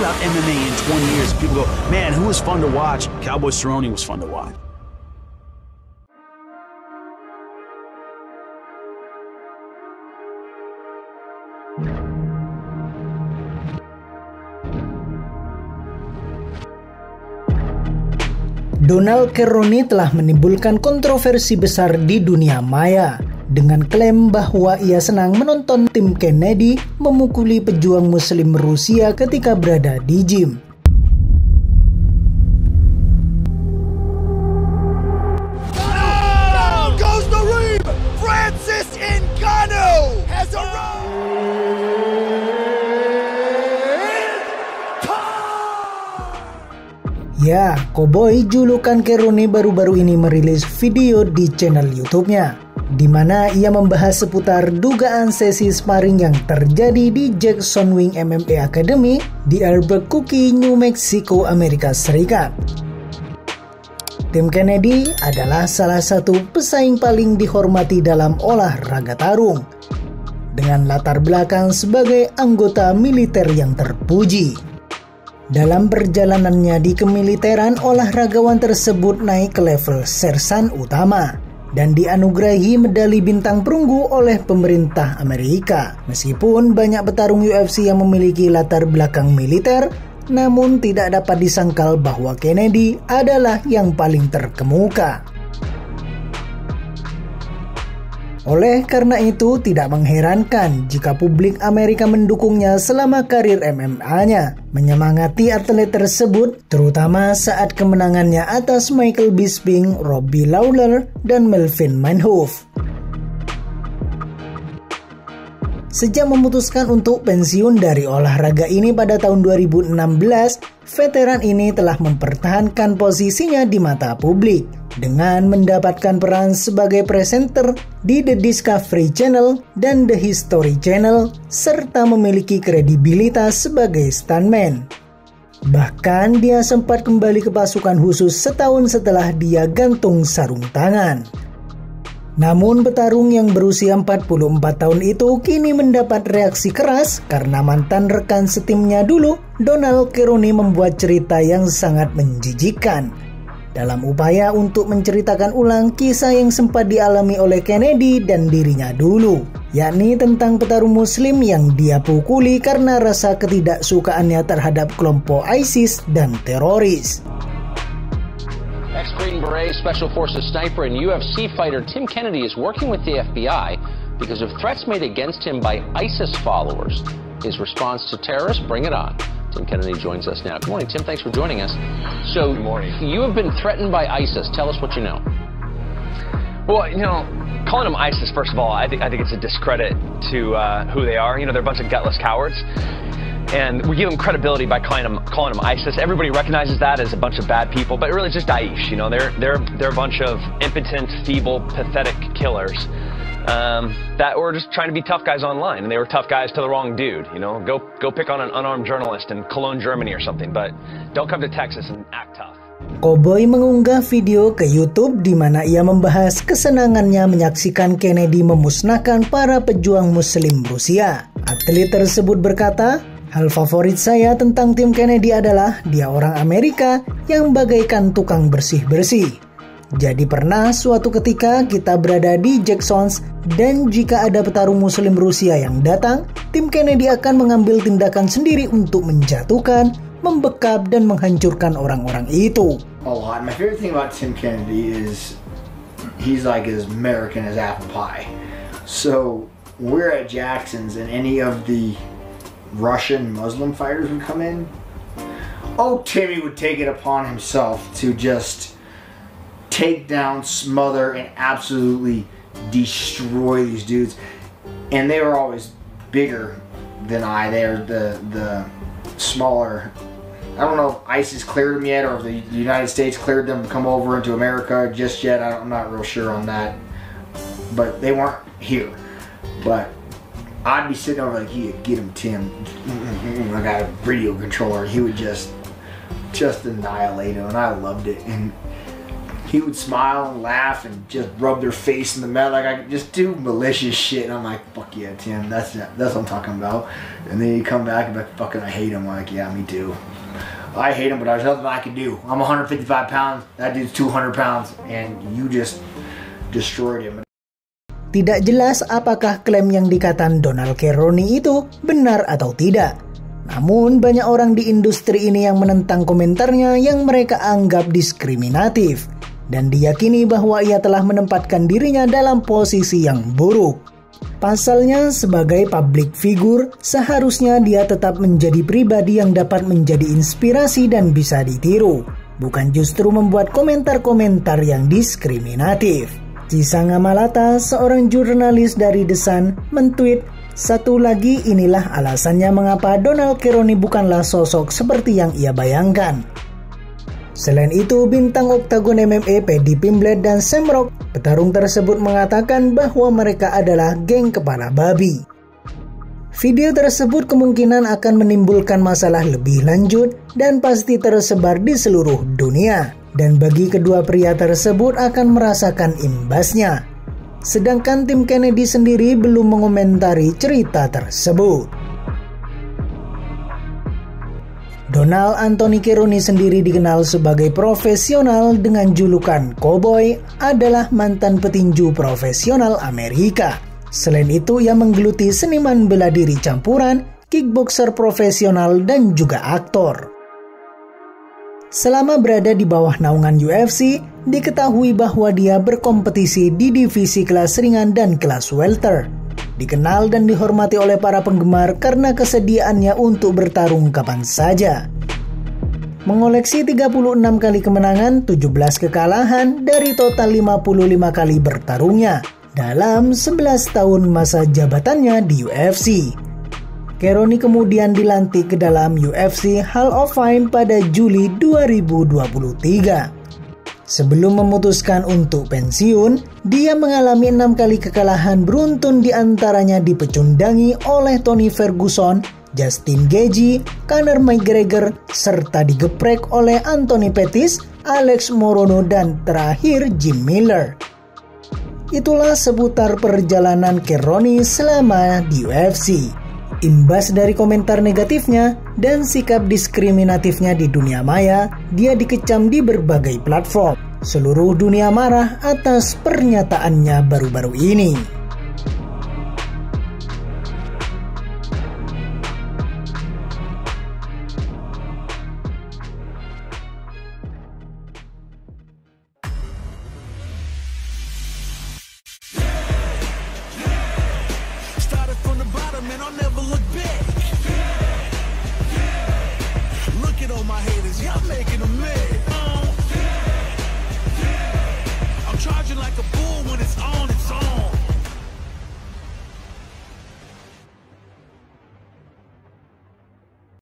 about MMA in 20 years. People go, man, who was fun to watch? Cowboy Cerrone was fun to watch. Donald Cerrone telah menimbulkan kontroversi besar di dunia maya dengan klaim bahwa ia senang menonton tim Kennedy memukuli pejuang muslim Rusia ketika berada di gym. Ya, Cowboy julukan Cerrone baru-baru ini merilis video di channel YouTube-nya, di mana ia membahas seputar dugaan sesi sparring yang terjadi di Jackson Wing MMA Academy di Albuquerque, New Mexico, Amerika Serikat. Tim Kennedy adalah salah satu pesaing paling dihormati dalam olahraga tarung, dengan latar belakang sebagai anggota militer yang terpuji. Dalam perjalanannya di kemiliteran, olahragawan tersebut naik ke level sersan utama dan dianugerahi medali bintang perunggu oleh pemerintah Amerika. Meskipun banyak petarung UFC yang memiliki latar belakang militer, namun tidak dapat disangkal bahwa Kennedy adalah yang paling terkemuka. Oleh karena itu, tidak mengherankan jika publik Amerika mendukungnya selama karir MMA-nya, menyemangati atlet tersebut, terutama saat kemenangannya atas Michael Bisping, Robbie Lawler, dan Melvin Manhoef. Sejak memutuskan untuk pensiun dari olahraga ini pada tahun 2016, veteran ini telah mempertahankan posisinya di mata publik dengan mendapatkan peran sebagai presenter di The Discovery Channel dan The History Channel, serta memiliki kredibilitas sebagai stuntman. Bahkan dia sempat kembali ke pasukan khusus setahun setelah dia gantung sarung tangan. Namun petarung yang berusia 44 tahun itu kini mendapat reaksi keras karena mantan rekan setimnya dulu, Donald Cerrone, membuat cerita yang sangat menjijikkan dalam upaya untuk menceritakan ulang kisah yang sempat dialami oleh Kennedy dan dirinya dulu, yakni tentang petarung muslim yang dia pukuli karena rasa ketidaksukaannya terhadap kelompok ISIS dan teroris. Ex-Green Beret Special Forces sniper and UFC fighter Tim Kennedy is working with the FBI because of threats made against him by ISIS followers. His response to terrorists, bring it on. Tim Kennedy joins us now. Good morning, Tim. Thanks for joining us. So, good morning. You have been threatened by ISIS. Tell us what you know. Well, you know, calling them ISIS, first of all, I think it's a discredit to who they are. You know, they're a bunch of gutless cowards. And we give them credibility by calling them ISIS. Everybody recognizes that as a bunch of bad people, but really it's just Daesh. You know, they're a bunch of impotent, feeble, pathetic killers that were just trying to be tough guys online, and they were tough guys to the wrong dude. You know, go pick on an unarmed journalist in Cologne, Germany, or something, but don't come to Texas and act tough. Cowboy mengunggah video ke YouTube di mana ia membahas kesenangannya menyaksikan Kennedy memusnahkan para pejuang Muslim Rusia. Atlet tersebut berkata, "Hal favorit saya tentang Tim Kennedy adalah dia orang Amerika yang bagaikan tukang bersih-bersih. Jadi pernah suatu ketika kita berada di Jacksons dan jika ada petarung Muslim Rusia yang datang, Tim Kennedy akan mengambil tindakan sendiri untuk menjatuhkan, membekap dan menghancurkan orang-orang itu." A lot. My favorite thing about Tim Kennedy is he's like as American as apple pie. So we're at Jackson's and any of the Russian Muslim fighters would come in, Timmy would take it upon himself to just take down, smother, and absolutely destroy these dudes. And they were always bigger than I. They're the smaller. I don't know if ISIS cleared them yet or if the United States cleared them to come over into America just yet. I'm not real sure on that. But they weren't here. But I'd be sitting over like, "Yeah, get him, Tim." I got a video controller. He would just annihilate him, and I loved it. And he would smile and laugh and just rub their face in the mat, like I could just do malicious shit. And I'm like, fuck yeah, Tim, that's what I'm talking about. And then he'd come back and be like, fucking I hate him. I'm like, yeah, me too. I hate him, but there's nothing I can do. I'm 155 pounds, that dude's 200 pounds, and you just destroyed him. Tidak jelas apakah klaim yang dikatakan Donald Cerrone itu benar atau tidak. Namun banyak orang di industri ini yang menentang komentarnya yang mereka anggap diskriminatif. Dan diyakini bahwa ia telah menempatkan dirinya dalam posisi yang buruk. Pasalnya sebagai public figure, seharusnya dia tetap menjadi pribadi yang dapat menjadi inspirasi dan bisa ditiru. Bukan justru membuat komentar-komentar yang diskriminatif. Cisanga Malata, seorang jurnalis dari The Sun, mentweet, "Satu lagi, inilah alasannya mengapa Donald Cerrone bukanlah sosok seperti yang ia bayangkan." Selain itu, bintang Oktagon MMA Paddy Pimblett dan Sam Rock, petarung tersebut mengatakan bahwa mereka adalah geng kepala babi. Video tersebut kemungkinan akan menimbulkan masalah lebih lanjut dan pasti tersebar di seluruh dunia. Dan bagi kedua pria tersebut akan merasakan imbasnya. Sedangkan tim Kennedy sendiri belum mengomentari cerita tersebut. Donald Anthony Cerrone sendiri dikenal sebagai profesional dengan julukan Cowboy, adalah mantan petinju profesional Amerika. Selain itu, ia menggeluti seniman bela diri campuran, kickboxer profesional, dan juga aktor. Selama berada di bawah naungan UFC, diketahui bahwa dia berkompetisi di divisi kelas ringan dan kelas welter. Dikenal dan dihormati oleh para penggemar karena kesediaannya untuk bertarung kapan saja. Mengoleksi 36 kali kemenangan, 17 kekalahan dari total 55 kali bertarungnya dalam 11 tahun masa jabatannya di UFC. Cerrone kemudian dilantik ke dalam UFC Hall of Fame pada Juli 2023. Sebelum memutuskan untuk pensiun, dia mengalami 6 kali kekalahan beruntun, diantaranya dipecundangi oleh Tony Ferguson, Justin Gaethje, Conor McGregor, serta digeprek oleh Anthony Pettis, Alex Morono, dan terakhir Jim Miller. Itulah seputar perjalanan Cerrone selama di UFC. Imbas dari komentar negatifnya dan sikap diskriminatifnya di dunia maya, dia dikecam di berbagai platform. Seluruh dunia marah atas pernyataannya baru-baru ini. Charging like a bull when it's on its own.